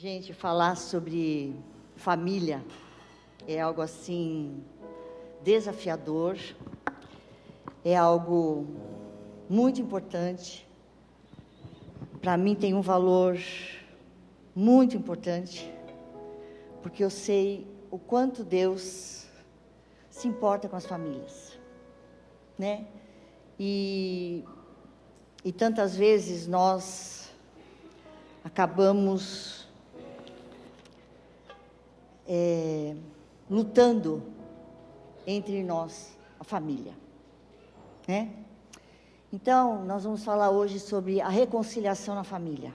Gente, falar sobre família é algo assim desafiador, é algo muito importante. Para mim tem um valor muito importante, porque eu sei o quanto Deus se importa com as famílias, né? E tantas vezes nós acabamos lutando entre nós, a família, né? Então, nós vamos falar hoje sobre a reconciliação na família.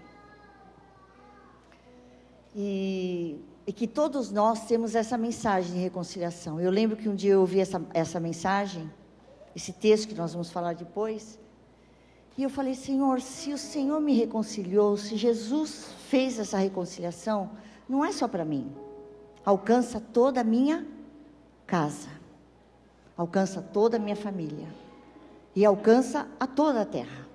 E que todos nós temos essa mensagem de reconciliação. Eu lembro que um dia eu ouvi essa mensagem, esse texto que nós vamos falar depois, e eu falei: Senhor, se o Senhor me reconciliou, se Jesus fez essa reconciliação, não é só para mim, alcança toda a minha casa, alcança toda a minha família, e alcança a toda a terra.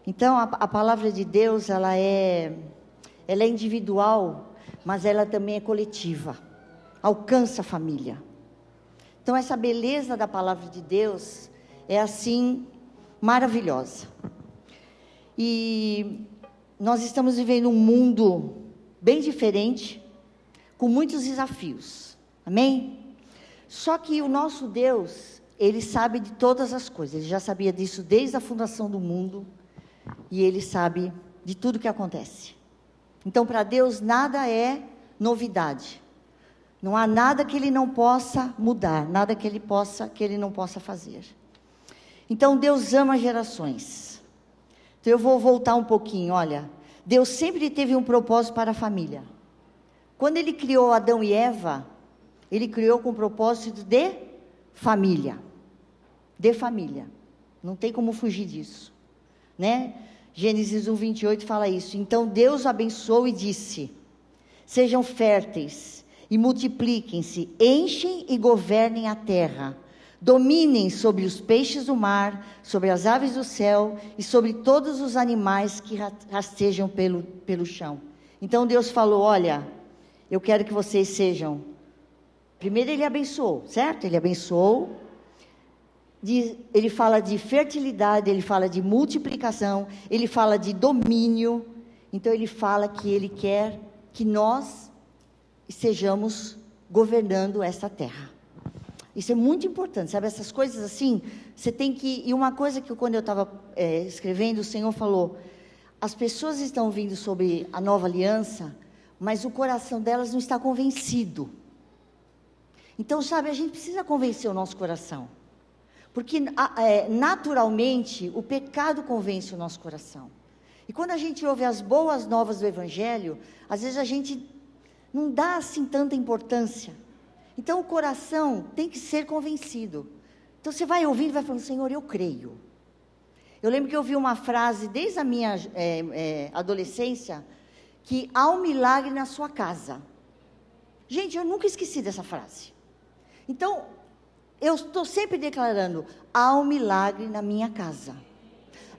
Então, a palavra de Deus, ela é individual, mas ela também é coletiva, alcança a família. Então, essa beleza da palavra de Deus é assim, maravilhosa. E nós estamos vivendo um mundo bem diferente, com muitos desafios, amém? Só que o nosso Deus, Ele sabe de todas as coisas, Ele já sabia disso desde a fundação do mundo, e Ele sabe de tudo que acontece. Então, para Deus, nada é novidade, não há nada que Ele não possa mudar, nada que Ele não possa fazer. Então, Deus ama gerações. Então, eu vou voltar um pouquinho, olha, Deus sempre teve um propósito para a família. Quando Ele criou Adão e Eva, Ele criou com o propósito de família, não tem como fugir disso, né? Gênesis 1:28 fala isso. Então Deus abençoou e disse: sejam férteis e multipliquem-se, enchem e governem a terra, dominem sobre os peixes do mar, sobre as aves do céu e sobre todos os animais que rastejam pelo chão. Então Deus falou: olha, eu quero que vocês sejam... Primeiro Ele abençoou, certo? Ele abençoou. Ele fala de fertilidade, Ele fala de multiplicação, Ele fala de domínio. Então Ele fala que Ele quer que nós estejamos governando essa terra. Isso é muito importante, sabe? Essas coisas assim, você tem que... E uma coisa que quando eu estava escrevendo, o Senhor falou: as pessoas estão ouvindo sobre a nova aliança, mas o coração delas não está convencido. Então, sabe, a gente precisa convencer o nosso coração. Porque naturalmente o pecado convence o nosso coração. E quando a gente ouve as boas novas do Evangelho, às vezes a gente não dá assim tanta importância. Então o coração tem que ser convencido. Então você vai ouvindo e vai falando: Senhor, eu creio. Eu lembro que eu ouvi uma frase desde a minha adolescência, que há um milagre na sua casa. Gente, eu nunca esqueci dessa frase. Então, eu estou sempre declarando: há um milagre na minha casa.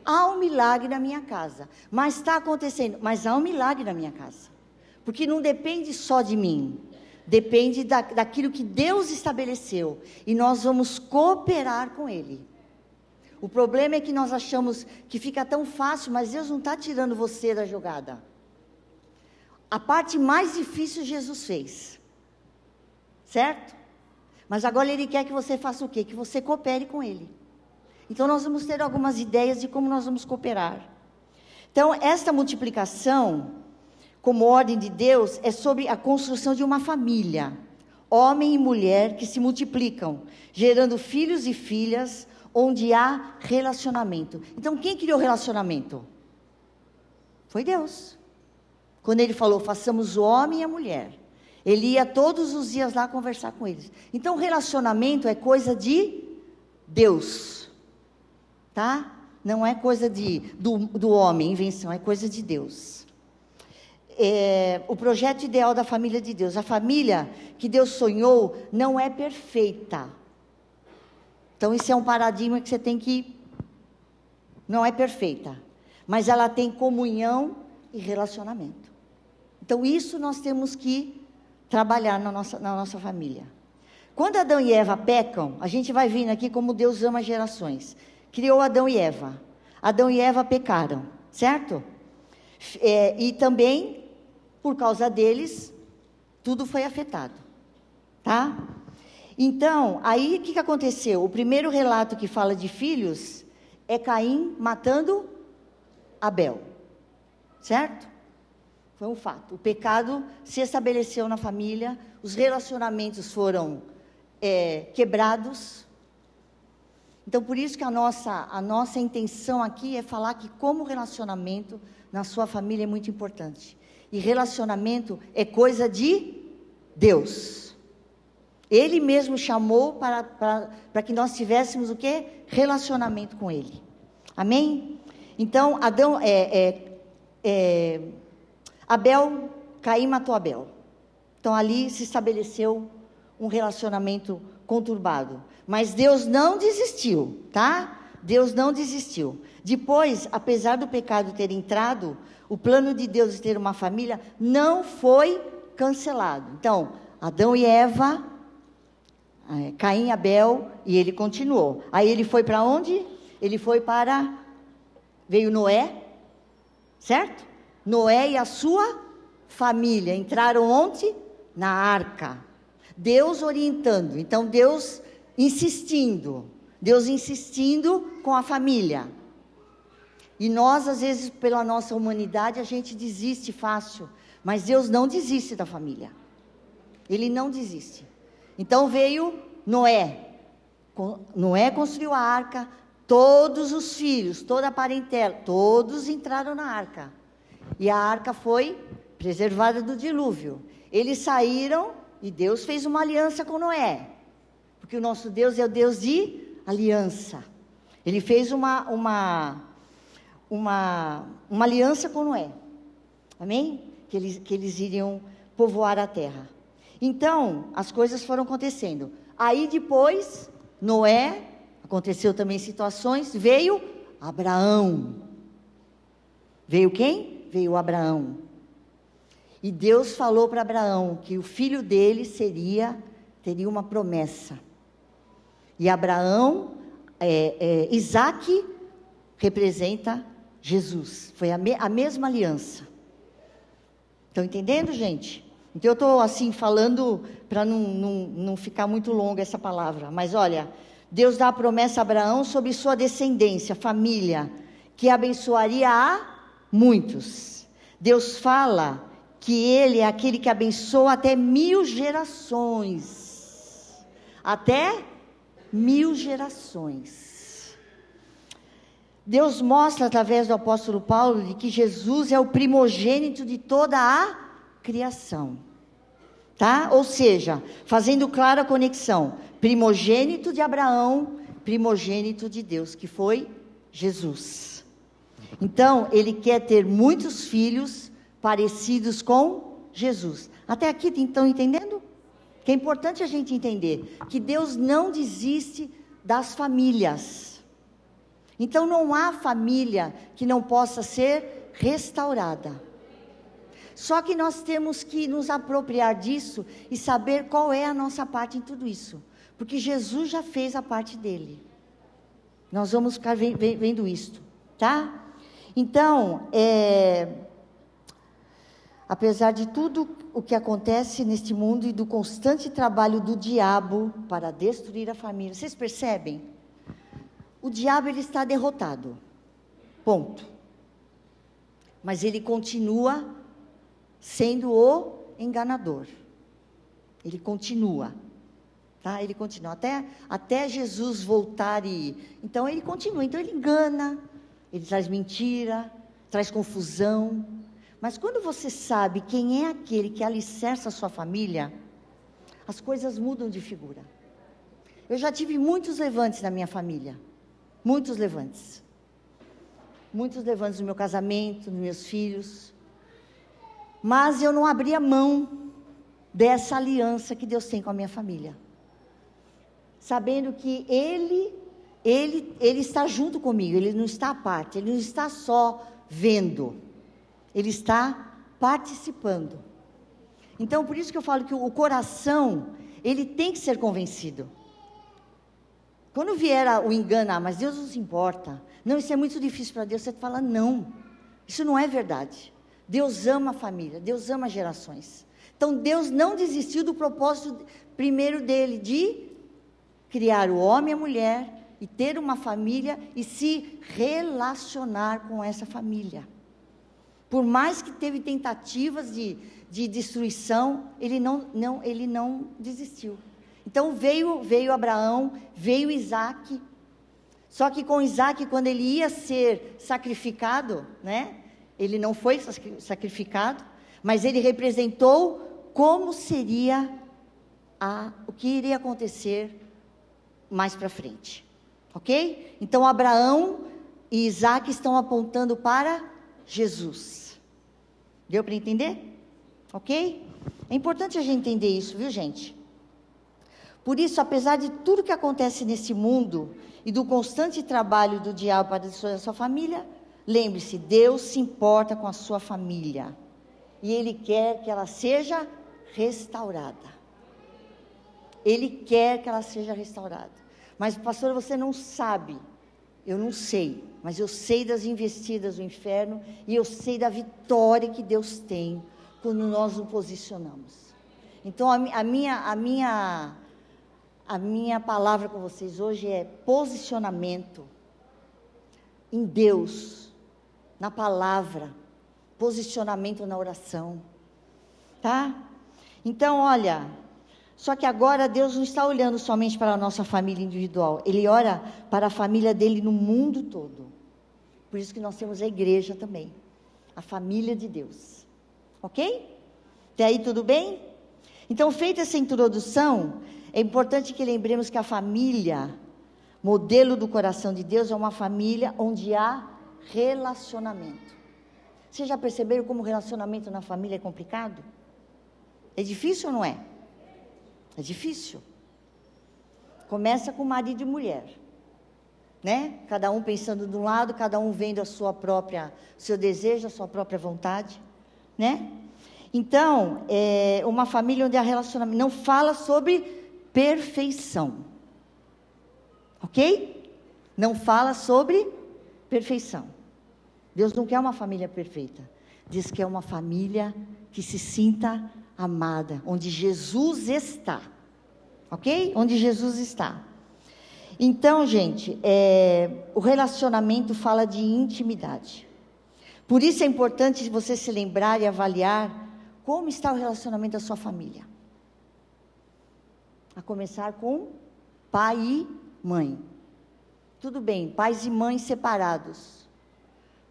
Há um milagre na minha casa. Mas está acontecendo, mas há um milagre na minha casa. Porque não depende só de mim. Depende daquilo que Deus estabeleceu. E nós vamos cooperar com Ele. O problema é que nós achamos que fica tão fácil, mas Deus não está tirando você da jogada. A parte mais difícil Jesus fez. Certo? Mas agora Ele quer que você faça o quê? Que você coopere com Ele. Então nós vamos ter algumas ideias de como nós vamos cooperar. Então, esta multiplicação, como ordem de Deus, é sobre a construção de uma família. Homem e mulher que se multiplicam, gerando filhos e filhas, onde há relacionamento. Então, quem criou o relacionamento? Foi Deus. Quando Ele falou: façamos o homem e a mulher. Ele ia todos os dias lá conversar com eles. Então, relacionamento é coisa de Deus. Tá? Não é coisa do homem, invenção, é coisa de Deus. O projeto ideal da família de Deus. A família que Deus sonhou não é perfeita. Então, isso é um paradigma que você tem que... Não é perfeita. Mas ela tem comunhão e relacionamento. Então, isso nós temos que trabalhar na nossa família. Quando Adão e Eva pecam, a gente vai vendo aqui como Deus ama gerações. Criou Adão e Eva. Adão e Eva pecaram, certo? E também, por causa deles, tudo foi afetado, tá? Então, aí o que aconteceu? O primeiro relato que fala de filhos é Caim matando Abel, certo? Foi um fato. O pecado se estabeleceu na família, os relacionamentos foram quebrados. Então, por isso que a nossa intenção aqui é falar que como relacionamento na sua família é muito importante. E relacionamento é coisa de Deus. Ele mesmo chamou para que nós tivéssemos o quê? Relacionamento com Ele. Amém? Então, Caim matou Abel. Então, ali se estabeleceu um relacionamento conturbado. Mas Deus não desistiu, tá? Deus não desistiu. Depois, apesar do pecado ter entrado, o plano de Deus de ter uma família não foi cancelado. Então, Adão e Eva, Caim e Abel, e ele continuou. Aí ele foi para onde? Veio Noé, certo? Noé e a sua família entraram onde? Na arca. Deus orientando. Então, Deus insistindo com a família. E nós, às vezes, pela nossa humanidade, a gente desiste fácil. Mas Deus não desiste da família. Ele não desiste. Então veio Noé. Noé construiu a arca. Todos os filhos, toda a parentela, todos entraram na arca. E a arca foi preservada do dilúvio. Eles saíram e Deus fez uma aliança com Noé. Porque o nosso Deus é o Deus de aliança. Ele fez uma aliança com Noé. Amém? Que eles iriam povoar a terra. Então, as coisas foram acontecendo. Aí depois, Noé, aconteceu também situações, veio Abraão. Veio quem? Veio Abraão. E Deus falou para Abraão que o filho dele teria uma promessa. E Abraão, Isaque, representa Jesus. Foi a mesma aliança. Estão entendendo, gente? Então eu estou assim falando para não ficar muito longa essa palavra. Mas olha, Deus dá a promessa a Abraão sobre sua descendência, família, que abençoaria a muitos. Deus fala que Ele é aquele que abençoa até 1000 gerações. Até 1000 gerações. Deus mostra através do apóstolo Paulo de que Jesus é o primogênito de toda a criação. Tá? Ou seja, fazendo clara a conexão, primogênito de Abraão, primogênito de Deus, que foi Jesus. Então, ele quer ter muitos filhos parecidos com Jesus. Até aqui, estão entendendo? Que é importante a gente entender que Deus não desiste das famílias. Então, não há família que não possa ser restaurada. Só que nós temos que nos apropriar disso e saber qual é a nossa parte em tudo isso. Porque Jesus já fez a parte dele. Nós vamos ficar vendo isto, tá? Então, apesar de tudo o que acontece neste mundo e do constante trabalho do diabo para destruir a família, vocês percebem? O diabo, ele está derrotado. Ponto. Mas ele continua sendo o enganador. Ele continua. Tá? Ele continua. Até Jesus voltar então ele continua. Então ele engana, ele traz mentira, traz confusão. Mas quando você sabe quem é aquele que alicerça a sua família, as coisas mudam de figura. Eu já tive muitos levantes na minha família. Muitos levantes. Muitos levantes no meu casamento, nos meus filhos. Mas eu não abri a mão dessa aliança que Deus tem com a minha família. Sabendo que Ele está junto comigo, Ele não está à parte, Ele não está só vendo. Ele está participando. Então, por isso que eu falo que o coração, ele tem que ser convencido. Quando vier o engano, mas Deus não se importa. Não, isso é muito difícil para Deus. Você fala, não, isso não é verdade. Deus ama a família, Deus ama gerações. Então, Deus não desistiu do propósito primeiro dele, de criar o homem e a mulher, e ter uma família, e se relacionar com essa família. Por mais que teve tentativas de destruição, ele não desistiu. Então veio Abraão, veio Isaac. Só que com Isaac, quando ele ia ser sacrificado, né? Ele não foi sacrificado, mas ele representou como seria o que iria acontecer mais para frente. Ok? Então Abraão e Isaac estão apontando para Jesus. Deu para entender? Ok? É importante a gente entender isso, viu, gente? Por isso, apesar de tudo que acontece nesse mundo e do constante trabalho do diabo para destruir a sua família, lembre-se, Deus se importa com a sua família. E Ele quer que ela seja restaurada. Ele quer que ela seja restaurada. Mas, pastor, você não sabe. Eu não sei, mas eu sei das investidas do inferno e eu sei da vitória que Deus tem quando nós nos posicionamos. Então, a minha palavra com vocês hoje é posicionamento em Deus, na palavra, posicionamento na oração, tá? Então, olha, só que agora Deus não está olhando somente para a nossa família individual, Ele olha para a família dele no mundo todo. Por isso que nós temos a igreja também, a família de Deus, ok? Até aí tudo bem? Então, feita essa introdução, é importante que lembremos que a família, modelo do coração de Deus, é uma família onde há relacionamento. Vocês já perceberam como o relacionamento na família é complicado? É difícil ou não é? É difícil. Começa com marido e mulher, né? Cada um pensando de um lado, cada um vendo seu desejo, a sua própria vontade, né? Então, uma família onde há relacionamento, não fala sobre perfeição, ok? Não fala sobre perfeição. Deus não quer uma família perfeita. Deus quer uma família que se sinta amada, onde Jesus está, ok? Onde Jesus está. Então, gente, o relacionamento fala de intimidade. Por isso é importante você se lembrar e avaliar como está o relacionamento da sua família. A começar com pai e mãe. Tudo bem, pais e mães separados.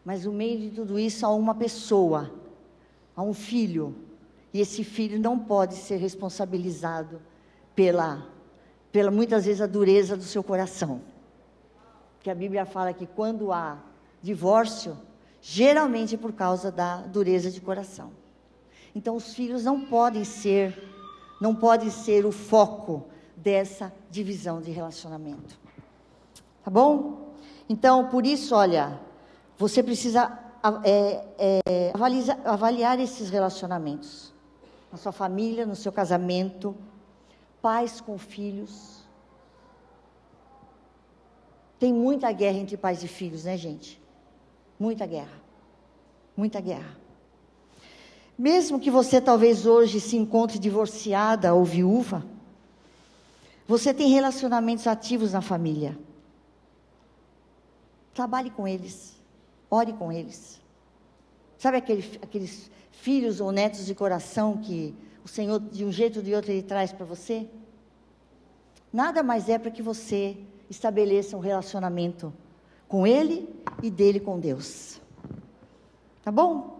Mas no meio de tudo isso há uma pessoa, há um filho. E esse filho não pode ser responsabilizado pela muitas vezes a dureza do seu coração. Porque a Bíblia fala que quando há divórcio, geralmente é por causa da dureza de coração. Então os filhos não podem ser o foco dessa divisão de relacionamento. Tá bom? Então, por isso, olha, você precisa avaliar esses relacionamentos. Na sua família, no seu casamento, pais com filhos. Tem muita guerra entre pais e filhos, né, gente? Muita guerra. Muita guerra. Mesmo que você talvez hoje se encontre divorciada ou viúva, você tem relacionamentos ativos na família. Trabalhe com eles. Ore com eles. Sabe aqueles filhos ou netos de coração que o Senhor, de um jeito ou de outro, Ele traz para você? Nada mais é para que você estabeleça um relacionamento com Ele e dele com Deus. Tá bom?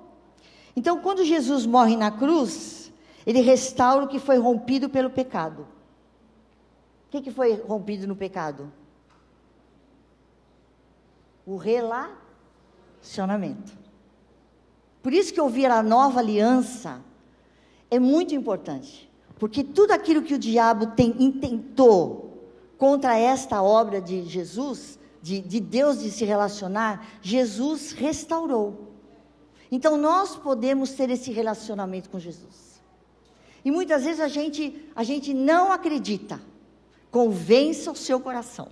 Então, quando Jesus morre na cruz, Ele restaura o que foi rompido pelo pecado. O que foi rompido no pecado? O relacionamento. Por isso que ouvir a nova aliança é muito importante. Porque tudo aquilo que o diabo intentou contra esta obra de Jesus, de Deus de se relacionar, Jesus restaurou. Então, nós podemos ter esse relacionamento com Jesus. E muitas vezes a gente não acredita. Convença o seu coração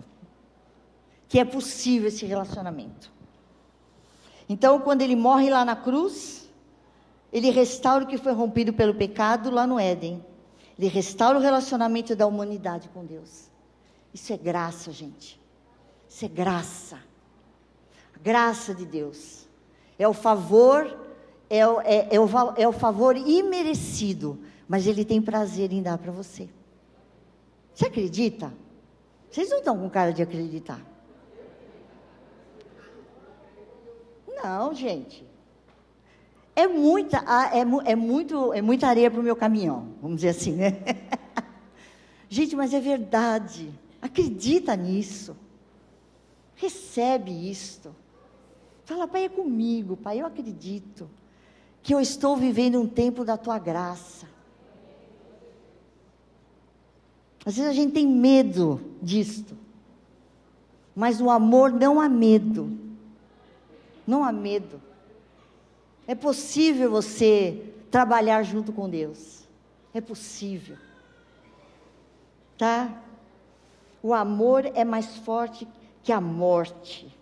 que é possível esse relacionamento. Então, quando ele morre lá na cruz, ele restaura o que foi rompido pelo pecado lá no Éden. Ele restaura o relacionamento da humanidade com Deus. Isso é graça, gente. Isso é graça. A graça de Deus. É o favor, é o favor imerecido, mas Ele tem prazer em dar para você. Você acredita? Vocês não estão com cara de acreditar. Não, gente. É muita areia para o meu caminhão, vamos dizer assim, né? Gente, mas é verdade. Acredita nisso. Recebe isto. Fala, Pai, é comigo, Pai, eu acredito que eu estou vivendo um tempo da Tua graça. Às vezes a gente tem medo disto, mas no amor não há medo. Não há medo. É possível você trabalhar junto com Deus. É possível. Tá? O amor é mais forte que a morte.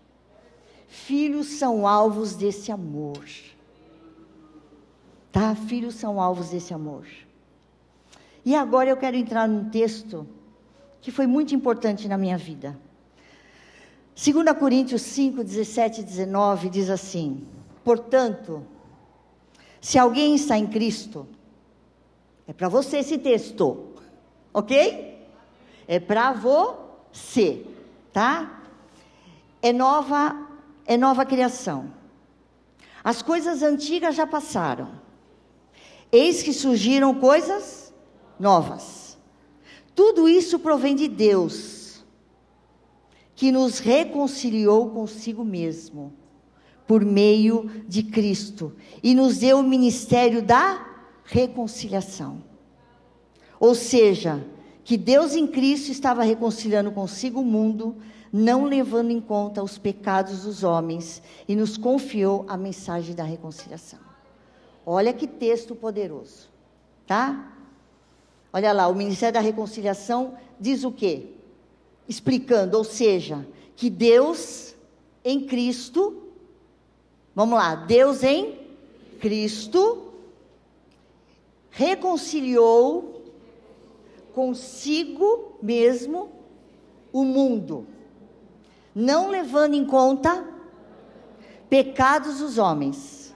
Filhos são alvos desse amor. Tá? Filhos são alvos desse amor. E agora eu quero entrar num texto que foi muito importante na minha vida. 2 Coríntios 5, 17 e 19 diz assim: portanto, se alguém está em Cristo, é para você esse texto, ok? É para você, tá? É nova criação. As coisas antigas já passaram. Eis que surgiram coisas novas. Tudo isso provém de Deus, que nos reconciliou consigo mesmo, por meio de Cristo, e nos deu o ministério da reconciliação. Ou seja, que Deus em Cristo estava reconciliando consigo o mundo, não levando em conta os pecados dos homens, e nos confiou a mensagem da reconciliação. Olha que texto poderoso, tá? Olha lá, o ministério da reconciliação diz o quê? Explicando, ou seja, que Deus em Cristo, vamos lá, Deus em Cristo reconciliou consigo mesmo o mundo, não levando em conta pecados dos homens,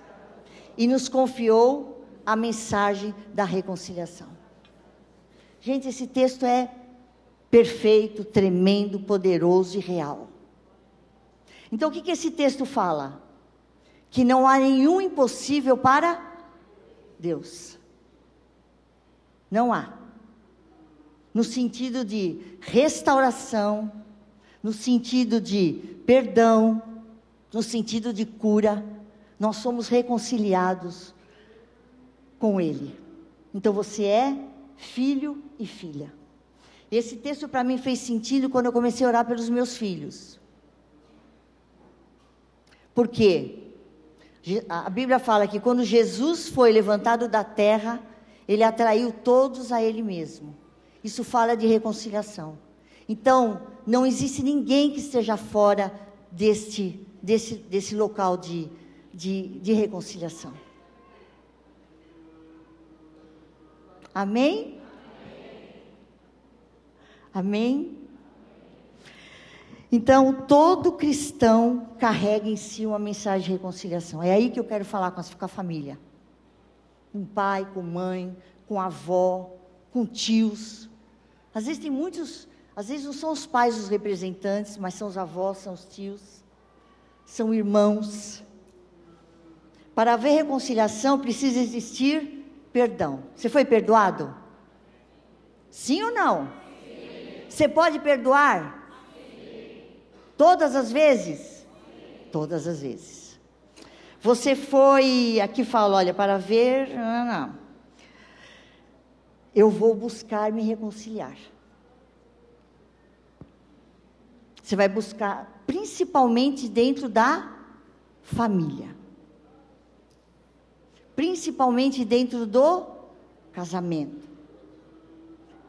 e nos confiou a mensagem da reconciliação. Gente, esse texto é perfeito, tremendo, poderoso e real. Então, o que esse texto fala? Que não há nenhum impossível para Deus. Não há. No sentido de restauração, no sentido de perdão, no sentido de cura, nós somos reconciliados com Ele. Então, você é filho e filha. Esse texto para mim fez sentido quando eu comecei a orar pelos meus filhos. Por quê? A Bíblia fala que quando Jesus foi levantado da terra, Ele atraiu todos a Ele mesmo. Isso fala de reconciliação. Então, não existe ninguém que esteja fora desse local de reconciliação. Amém? Amém? Então, todo cristão carrega em si uma mensagem de reconciliação. É aí que eu quero falar com a família. Com pai, com mãe, com avó, com tios. Às vezes não são os pais os representantes, mas são os avós, são os tios, são irmãos. Para haver reconciliação, precisa existir perdão. Você foi perdoado? Sim ou não? Sim. Você pode perdoar? Sim. Todas as vezes? Sim. Todas as vezes. Você foi, aqui fala, olha, para ver, não. Eu vou buscar me reconciliar. Você vai buscar, principalmente dentro da família. principalmente dentro do casamento,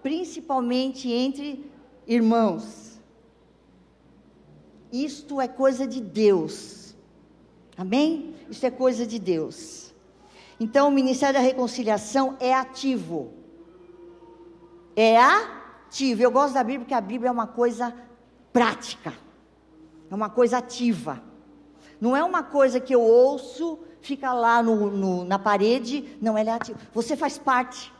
principalmente entre irmãos. Isto é coisa de Deus, amém? Isso é coisa de Deus. Então o Ministério da Reconciliação é ativo, eu gosto da Bíblia porque a Bíblia é uma coisa prática, é uma coisa ativa, não é uma coisa que eu ouço, fica lá na parede, não, ela é ativa, você faz parte,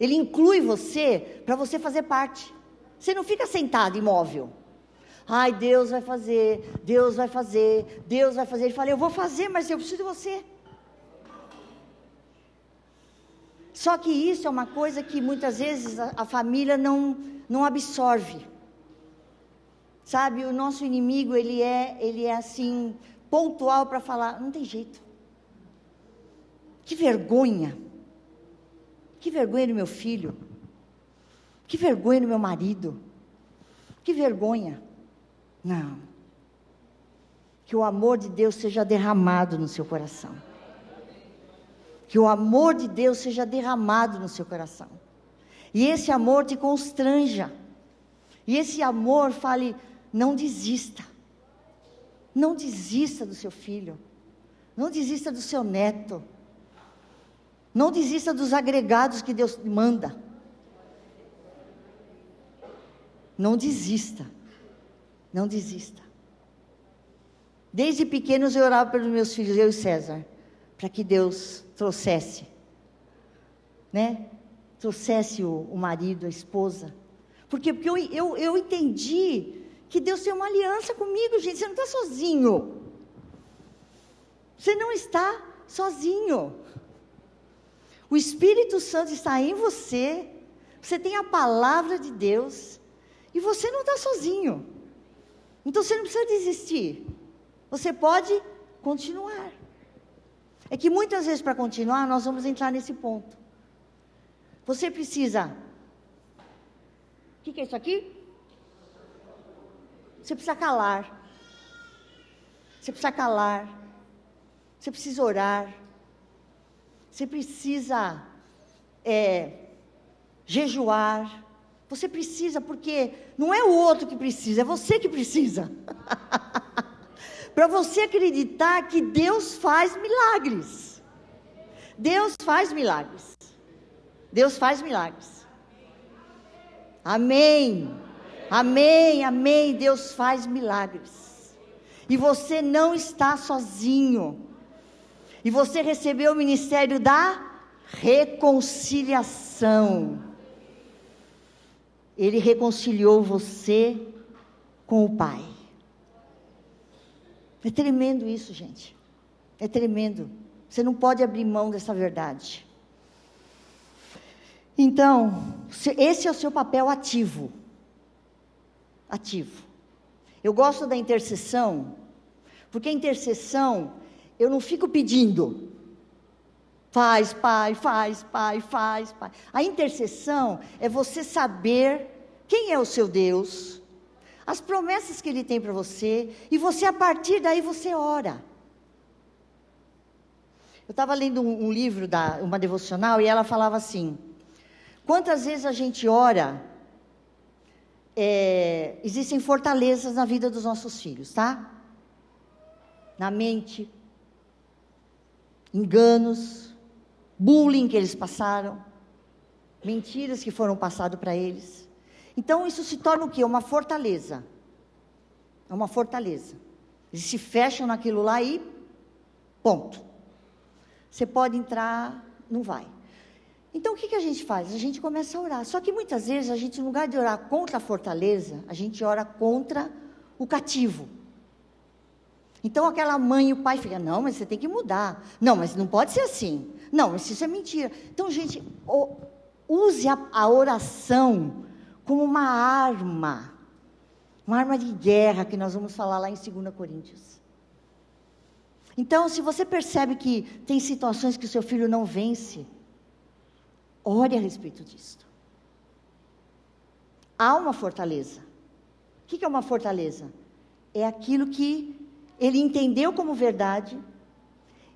ele inclui você, para você fazer parte, você não fica sentado, imóvel, ai Deus vai fazer, Deus vai fazer, Deus vai fazer, ele fala, eu vou fazer, mas eu preciso de você. Só que isso é uma coisa que muitas vezes a família não absorve. Sabe, o nosso inimigo, ele é assim, pontual para falar, não tem jeito. Que vergonha do meu filho, que vergonha do meu marido, que vergonha. Não, que o amor de Deus seja derramado no seu coração. Que o amor de Deus seja derramado no seu coração. E esse amor te constranja. E esse amor fale, não desista. Não desista do seu filho. Não desista do seu neto. Não desista dos agregados que Deus manda. Não desista. Não desista. Desde pequenos eu orava pelos meus filhos, eu e César, para que Deus trouxesse, né? Trouxesse o marido, a esposa. Porque eu entendi que Deus tem uma aliança comigo, gente. Você não está sozinho. Você não está sozinho. O Espírito Santo está em você. Você tem a palavra de Deus. E você não está sozinho. Então você não precisa desistir. Você pode continuar. É que muitas vezes para continuar, nós vamos entrar nesse ponto. Você precisa... O que é isso aqui? Você precisa calar. Você precisa calar. Você precisa orar. Você precisa jejuar. Você precisa, porque não é o outro que precisa, é você que precisa. Para você acreditar que Deus faz milagres. Deus faz milagres. Deus faz milagres. Amém. Amém, amém. Deus faz milagres. E você não está sozinho. E você recebeu o ministério da reconciliação. Ele reconciliou você com o Pai. É tremendo isso, gente. É tremendo. Você não pode abrir mão dessa verdade. Então, esse é o seu papel ativo. Ativo. Eu gosto da intercessão, porque a intercessão, eu não fico pedindo. Faz, Pai, faz, Pai, faz, Pai. A intercessão é você saber quem é o seu Deus, as promessas que Ele tem para você, e você, a partir daí, você ora. Eu estava lendo um livro, uma devocional, e ela falava assim, quantas vezes a gente ora, existem fortalezas na vida dos nossos filhos, tá? Na mente, enganos, bullying que eles passaram, mentiras que foram passadas para eles. Então isso se torna o quê? Uma fortaleza. É uma fortaleza. Eles se fecham naquilo lá e ponto. Você pode entrar, não vai. Então o que a gente faz? A gente começa a orar. Só que muitas vezes a gente, no lugar de orar contra a fortaleza, a gente ora contra o cativo. Então aquela mãe e o pai ficam, não, mas você tem que mudar. Não, mas não pode ser assim. Não, mas isso é mentira. Então, gente, use a oração como uma arma de guerra, que nós vamos falar lá em 2 Coríntios. Então, se você percebe que tem situações que o seu filho não vence, ore a respeito disso. Há uma fortaleza. O que é uma fortaleza? É aquilo que ele entendeu como verdade,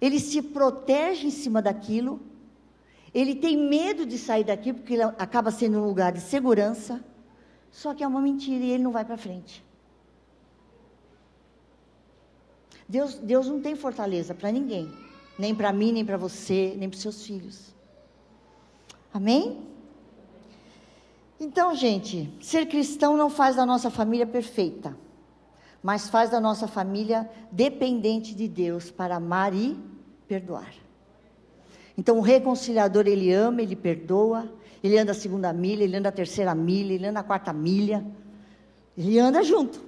ele se protege em cima daquilo, ele tem medo de sair daqui, porque ele acaba sendo um lugar de segurança, só que é uma mentira e ele não vai para frente. Deus não tem fortaleza para ninguém, nem para mim, nem para você, nem para os seus filhos. Amém? Então, gente, ser cristão não faz da nossa família perfeita, mas faz da nossa família dependente de Deus para amar e perdoar. Então, o reconciliador, ele ama, ele perdoa, ele anda a 2ª milha, ele anda a 3ª milha, ele anda a 4ª milha, ele anda junto,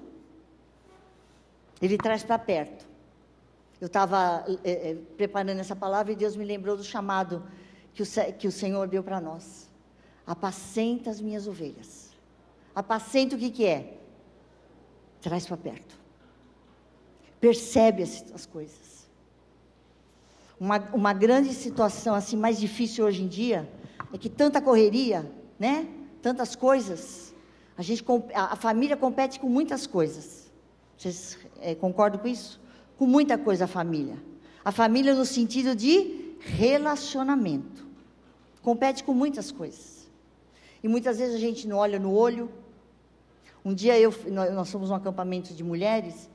ele traz para perto. Eu estava preparando essa palavra e Deus me lembrou do chamado que o Senhor deu para nós. Apacenta as minhas ovelhas. Apacenta o que é? Traz para perto. Percebe as coisas. Uma grande situação assim, mais difícil hoje em dia, é que tanta correria, né? Tantas coisas. A família compete com muitas coisas. Vocês concordam com isso? Com muita coisa a família. A família no sentido de relacionamento. Compete com muitas coisas. E muitas vezes a gente não olha no olho. Um dia nós fomos num acampamento de mulheres,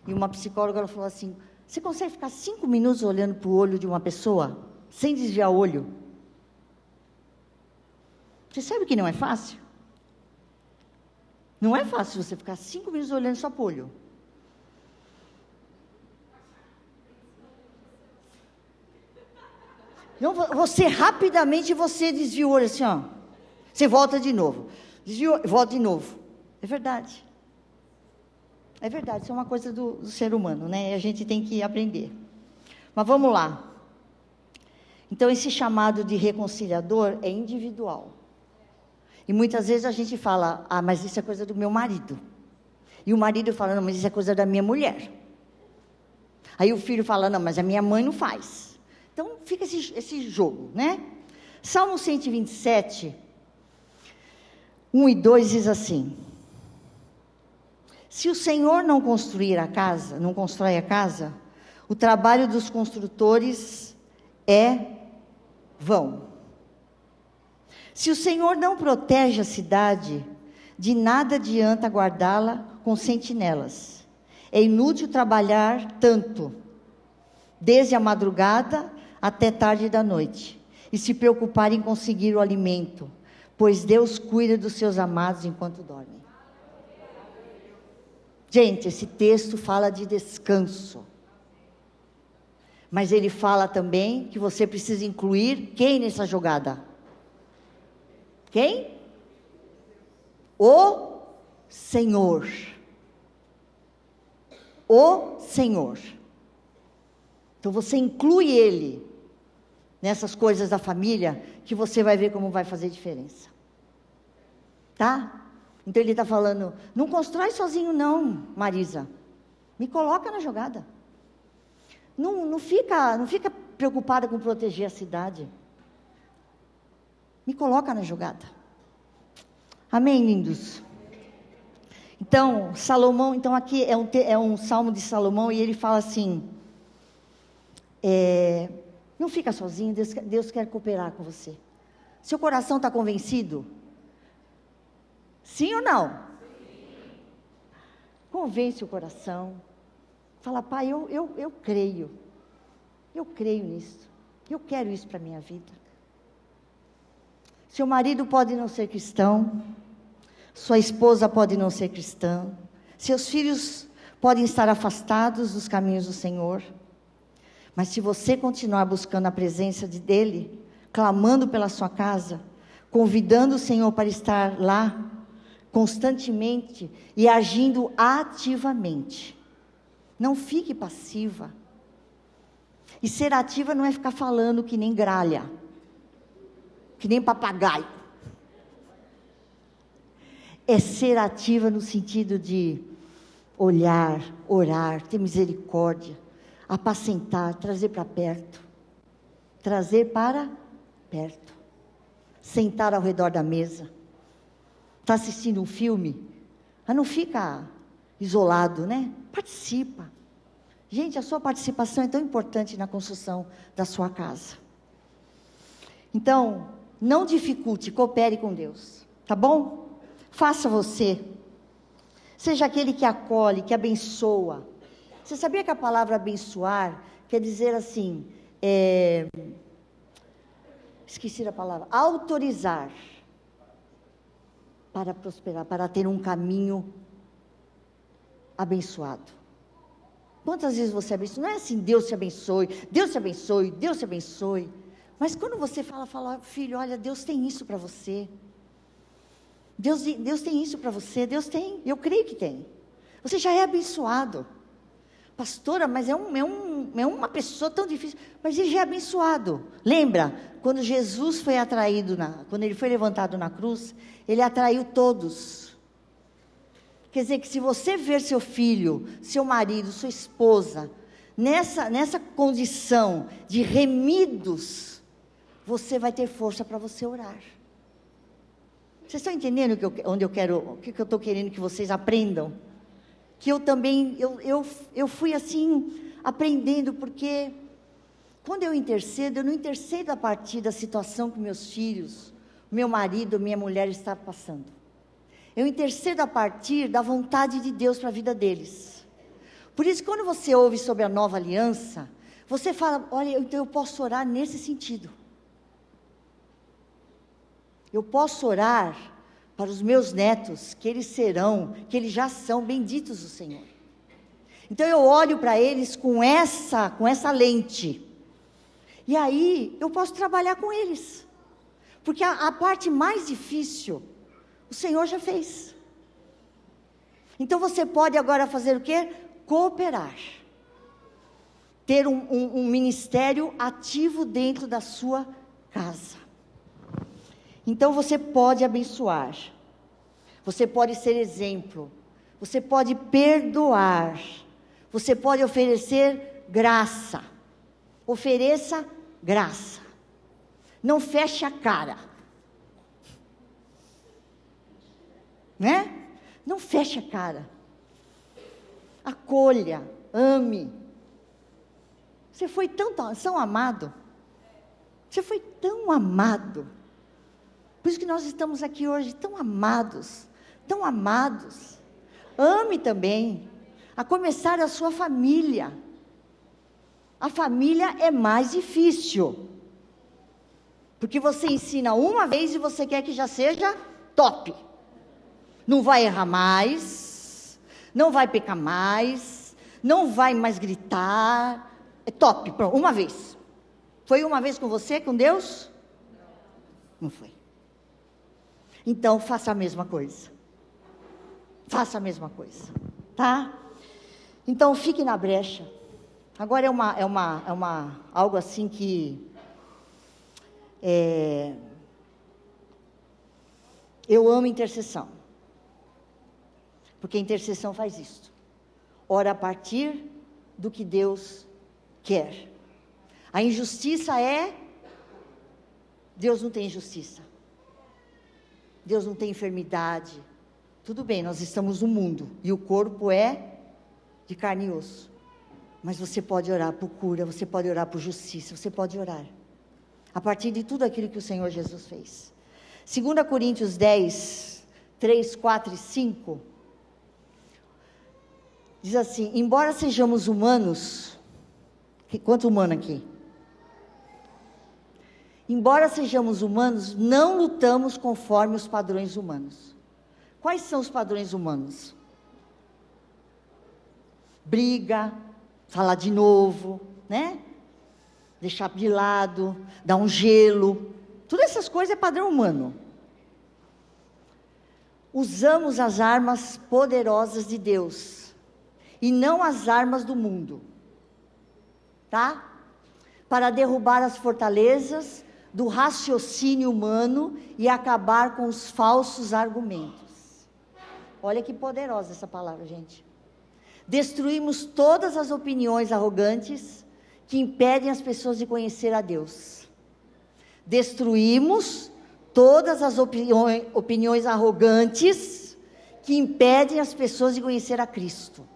e uma psicóloga ela falou assim: você consegue ficar 5 minutos olhando para o olho de uma pessoa, sem desviar o olho? Você sabe que não é fácil? Não é fácil você ficar 5 minutos olhando só para o olho. Não, você rapidamente desvia o olho assim, ó. Você volta de novo. Desvia, volta de novo. É verdade. É verdade, isso é uma coisa do ser humano, né? A gente tem que aprender. Mas vamos lá. Então, esse chamado de reconciliador é individual. E muitas vezes a gente fala: ah, mas isso é coisa do meu marido. E o marido fala: não, mas isso é coisa da minha mulher. Aí o filho fala: não, mas a minha mãe não faz. Então, fica esse jogo, né? Salmo 127, 1 e 2 diz assim: se o Senhor não constrói a casa, o trabalho dos construtores é vão. Se o Senhor não protege a cidade, de nada adianta guardá-la com sentinelas. É inútil trabalhar tanto, desde a madrugada até tarde da noite, e se preocupar em conseguir o alimento, pois Deus cuida dos seus amados enquanto dormem. Gente, esse texto fala de descanso, mas ele fala também que você precisa incluir quem nessa jogada? Quem? O Senhor. O Senhor. Então você inclui Ele nessas coisas da família, que você vai ver como vai fazer diferença. Tá? Então ele está falando: não constrói sozinho não, Marisa. Me coloca na jogada. Não fica preocupada com proteger a cidade. Me coloca na jogada. Amém, lindos? Então, Salomão, aqui é um salmo de Salomão, e ele fala assim: não fica sozinho, Deus quer cooperar com você. Seu coração está convencido? Sim ou não? Sim. Convence o coração. Fala: pai, eu creio. Eu creio nisso. Eu quero isso para a minha vida. Seu marido pode não ser cristão. Sua esposa pode não ser cristã. Seus filhos podem estar afastados dos caminhos do Senhor. Mas se você continuar buscando a presença dEle, clamando pela sua casa, convidando o Senhor para estar lá constantemente e agindo ativamente, não fique passiva. E ser ativa não é ficar falando que nem gralha, que nem papagaio. É ser ativa no sentido de olhar, orar, ter misericórdia, apacentar, trazer para perto. Trazer para perto. Sentar ao redor da mesa. Está assistindo um filme? Não fica isolado, né? Participa. Gente, a sua participação é tão importante na construção da sua casa. Então, não dificulte, coopere com Deus, tá bom? Faça você. Seja aquele que acolhe, que abençoa. Você sabia que a palavra abençoar quer dizer assim, esqueci a palavra, autorizar para prosperar, para ter um caminho abençoado. Quantas vezes você abençoa? Não é assim, Deus te abençoe, Deus te abençoe, Deus te abençoe. Mas quando você fala, filho, olha, Deus tem isso para você. Deus tem isso para você, Deus tem, eu creio que tem. Você já é abençoado. Pastora, mas é uma pessoa tão difícil, mas ele já é abençoado. Lembra, quando Jesus foi atraído, quando ele foi levantado na cruz, ele atraiu todos. Quer dizer que se você ver seu filho, seu marido, sua esposa, nessa condição de remidos, você vai ter força para você orar. Vocês estão entendendo o que eu estou querendo que vocês aprendam? Que eu também, eu fui assim, aprendendo, porque quando eu não intercedo a partir da situação que meus filhos, meu marido, minha mulher está passando. Eu intercedo a partir da vontade de Deus para a vida deles. Por isso, quando você ouve sobre a nova aliança, você fala, olha, então eu posso orar nesse sentido. Eu posso orar para os meus netos, que eles já são benditos do Senhor. Então eu olho para eles com essa lente. E aí eu posso trabalhar com eles. Porque a parte mais difícil, o Senhor já fez. Então você pode agora fazer o quê? Cooperar. Ter um ministério ativo dentro da sua casa. Então você pode abençoar, você pode ser exemplo, você pode perdoar, você pode oferecer graça. Ofereça graça. Não feche a cara. Né? Não feche a cara. Acolha, ame. Você foi tão amado. Você foi tão amado. Por isso que nós estamos aqui hoje tão amados, tão amados. Ame também, a começar a sua família. A família é mais difícil, porque você ensina uma vez e você quer que já seja top. Não vai errar mais, não vai pecar mais, não vai mais gritar. É top, pronto, uma vez. Foi uma vez com você, com Deus? Não foi. Então, faça a mesma coisa. Faça a mesma coisa, tá? Então, fique na brecha. Agora algo assim que eu amo intercessão. Porque a intercessão faz isso. Ora a partir do que Deus quer. A injustiça Deus não tem injustiça. Deus não tem enfermidade. Tudo bem, nós estamos no mundo. E o corpo é de carne e osso. Mas você pode orar por cura, você pode orar por justiça, você pode orar. A partir de tudo aquilo que o Senhor Jesus fez. 2 Coríntios 10, 3, 4 e 5. Diz assim, embora sejamos humanos. Quanto humano aqui? Embora sejamos humanos, não lutamos conforme os padrões humanos. Quais são os padrões humanos? Briga, falar de novo, né? Deixar de lado, dar um gelo. Todas essas coisas é padrão humano. Usamos as armas poderosas de Deus e não as armas do mundo, tá? Para derrubar as fortalezas do raciocínio humano e acabar com os falsos argumentos. Olha que poderosa essa palavra, gente. Destruímos todas as opiniões arrogantes que impedem as pessoas de conhecer a Deus. Destruímos todas as opiniões arrogantes que impedem as pessoas de conhecer a Cristo.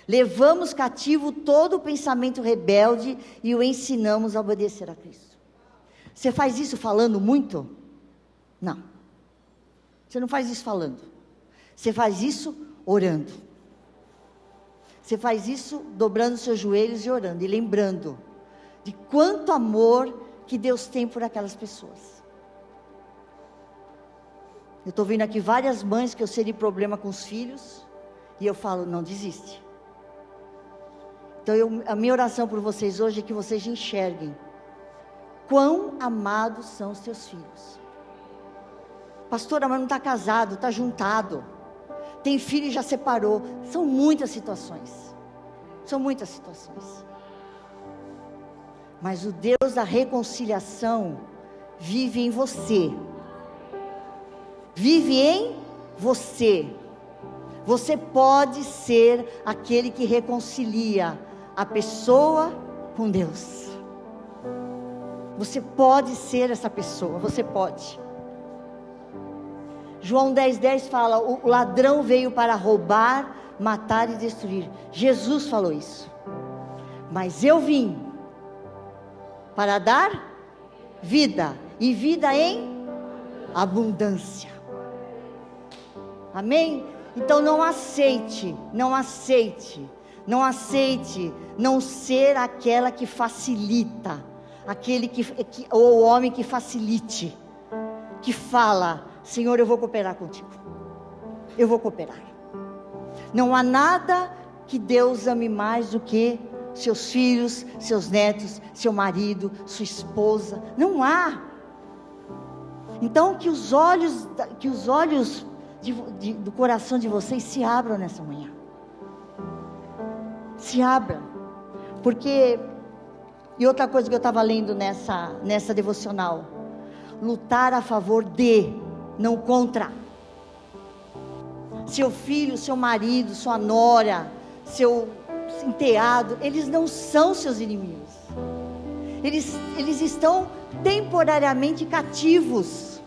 Levamos cativo todo o pensamento rebelde e o ensinamos a obedecer a Cristo. Você faz isso falando muito? Não. Você não faz isso falando. Você faz isso orando. Você faz isso dobrando seus joelhos e orando. E lembrando de quanto amor que Deus tem por aquelas pessoas. Eu estou vendo aqui várias mães que eu sei de problema com os filhos. E eu falo, não desiste. Então a minha oração por vocês hoje é que vocês enxerguem quão amados são os teus filhos. Pastora, mas não está casado, está juntado. Tem filho e já separou. São muitas situações. São muitas situações. Mas o Deus da reconciliação vive em você. Vive em você. Você pode ser aquele que reconcilia a pessoa com Deus. Você pode ser essa pessoa, você pode. João 10:10 fala, o ladrão veio para roubar, matar e destruir. Jesus falou isso. Mas eu vim para dar vida, e vida em abundância. Amém? Então não aceite não ser aquela que facilita, ou o homem que facilite, que fala, Senhor, eu vou cooperar contigo, eu vou cooperar. Não há nada que Deus ame mais do que seus filhos, seus netos, seu marido, sua esposa, não há. Então que os olhos do coração de vocês se abram nessa manhã. Se abram. Porque, e outra coisa que eu estava lendo nessa devocional, lutar a favor de, não contra. Seu filho, seu marido, sua nora, seu enteado, eles não são seus inimigos. Eles estão temporariamente cativos.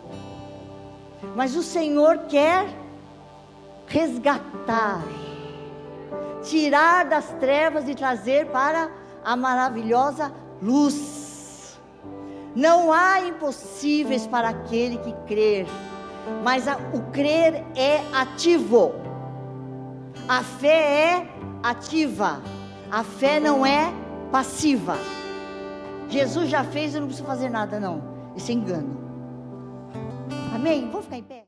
Mas o Senhor quer resgatar, tirar das trevas e trazer para a maravilhosa luz. Não há impossíveis para aquele que crer, mas o crer é ativo. A fé é ativa, a fé não é passiva. Jesus já fez, eu não preciso fazer nada não, isso é engano. Amém? Vamos ficar em pé?